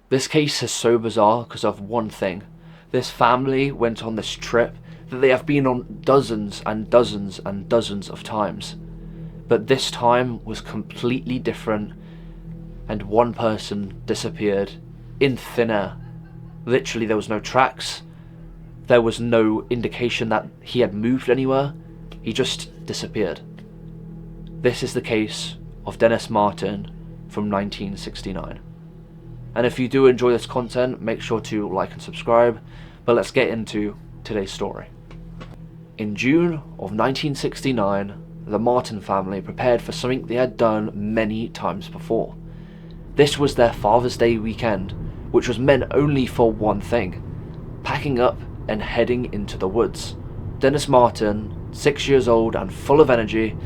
This case is so bizarre because of one thing. This family went on this trip that they have been on dozens and dozens and dozens of times. But this time was completely different, and one person disappeared in thin air. Literally, there was no tracks. There was no indication that he had moved anywhere. He just disappeared. This is the case of Dennis Martin from 1969. And if you do enjoy this content, make sure to like and subscribe. But let's get into today's story. In June of 1969, the Martin family prepared for something they had done many times before. This was their Father's Day weekend, which was meant only for one thing: packing up and heading into the woods. Dennis Martin, 6 years old and full of energy,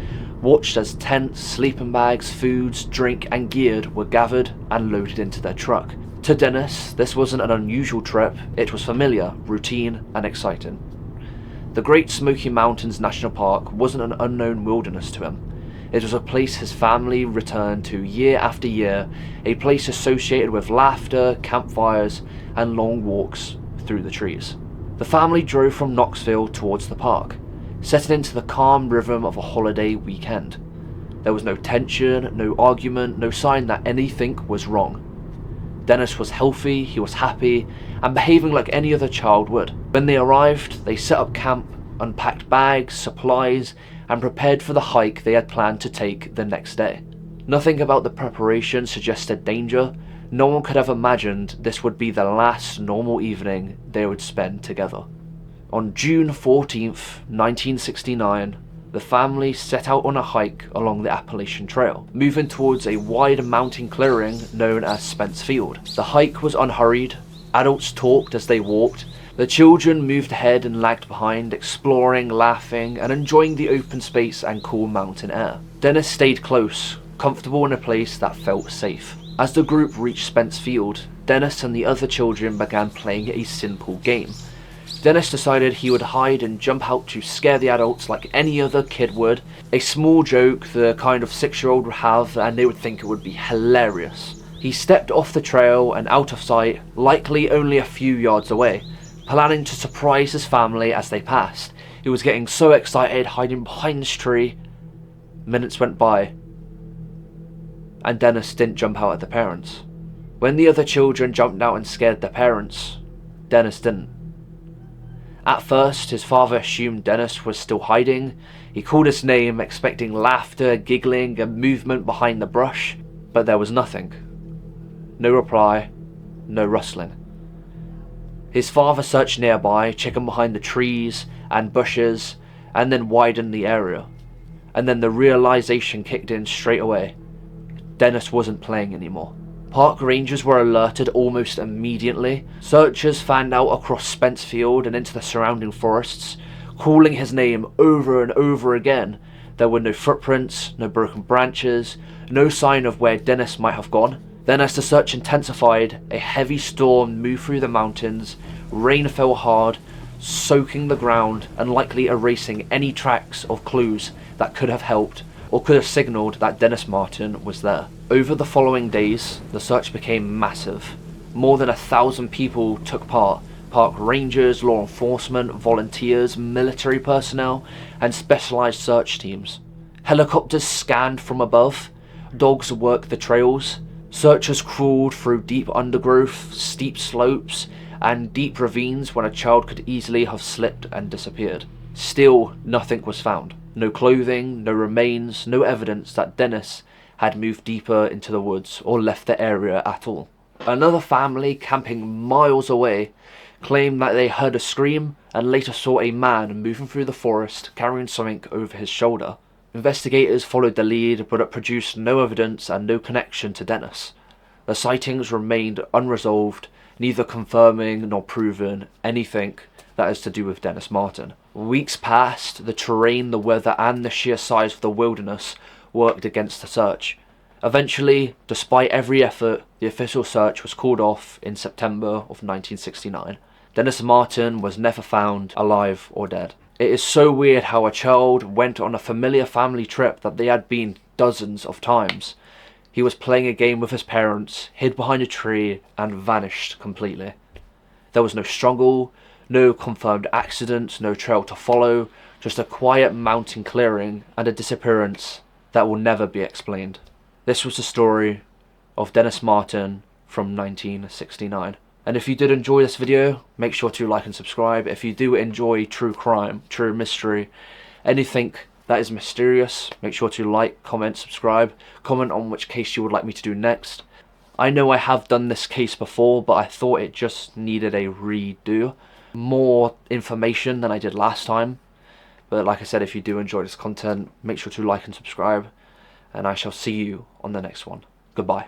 watched as tents, sleeping bags, foods, drink and gear were gathered and loaded into their truck. To Dennis, this wasn't an unusual trip, it was familiar, routine and exciting. The Great Smoky Mountains National Park wasn't an unknown wilderness to him. It was a place his family returned to year after year, a place associated with laughter, campfires and long walks through the trees. The family drove from Knoxville towards the park, setting into the calm rhythm of a holiday weekend. There was no tension, no argument, no sign that anything was wrong. Dennis was healthy, he was happy, and behaving like any other child would. When they arrived, they set up camp, unpacked bags, supplies, and prepared for the hike they had planned to take the next day. Nothing about the preparation suggested danger. No one could have imagined this would be the last normal evening they would spend together. On June 14th, 1969, the family set out on a hike along the Appalachian Trail, moving towards a wide mountain clearing known as Spence Field. The hike was unhurried. Adults talked as they walked. The children moved ahead and lagged behind, exploring, laughing, and enjoying the open space and cool mountain air. Dennis stayed close, comfortable in a place that felt safe. As the group reached Spence Field, Dennis and the other children began playing a simple game. Dennis decided he would hide and jump out to scare the adults like any other kid would. A small joke the kind of 6-year-old would have, and they would think it would be hilarious. He stepped off the trail and out of sight, likely only a few yards away, planning to surprise his family as they passed. He was getting so excited, hiding behind this tree. Minutes went by, and Dennis didn't jump out at the parents. When the other children jumped out and scared their parents, Dennis didn't. At first, his father assumed Dennis was still hiding. He called his name, expecting laughter, giggling, and movement behind the brush, but there was nothing. No reply, no rustling. His father searched nearby, checking behind the trees and bushes, and then widened the area. And then the realization kicked in straight away. Dennis wasn't playing anymore. Park rangers were alerted almost immediately. Searchers fanned out across Spence Field and into the surrounding forests, calling his name over and over again. There were no footprints, no broken branches, no sign of where Dennis might have gone. Then as the search intensified, a heavy storm moved through the mountains. Rain fell hard, soaking the ground and likely erasing any tracks of clues that could have helped or could have signalled that Dennis Martin was there. Over the following days, the search became massive. More than 1,000 people took part. Park rangers, law enforcement, volunteers, military personnel, and specialised search teams. Helicopters scanned from above. Dogs worked the trails. Searchers crawled through deep undergrowth, steep slopes, and deep ravines when a child could easily have slipped and disappeared. Still, nothing was found. No clothing, no remains, no evidence that Dennis had moved deeper into the woods or left the area at all. Another family camping miles away claimed that they heard a scream and later saw a man moving through the forest carrying something over his shoulder. Investigators followed the lead, but it produced no evidence and no connection to Dennis. The sightings remained unresolved, neither confirming nor proving anything that is to do with Dennis Martin. Weeks passed. The terrain, the weather, and the sheer size of the wilderness worked against the search. Eventually, despite every effort, the official search was called off in September of 1969. Dennis Martin was never found alive or dead. It is so weird how a child went on a familiar family trip that they had been dozens of times. He was playing a game with his parents, hid behind a tree, and vanished completely. There was no struggle, no confirmed accident, no trail to follow, just a quiet mountain clearing and a disappearance that will never be explained. This was the story of Dennis Martin from 1969. And if you did enjoy this video, make sure to like and subscribe. If you do enjoy true crime, true mystery, anything that is mysterious, make sure to like, comment, subscribe, comment on which case you would like me to do next. I know I have done this case before, but I thought it just needed a redo. More information than I did last time. But like I said, if you do enjoy this content, make sure to like and subscribe. And I shall see you on the next one. Goodbye.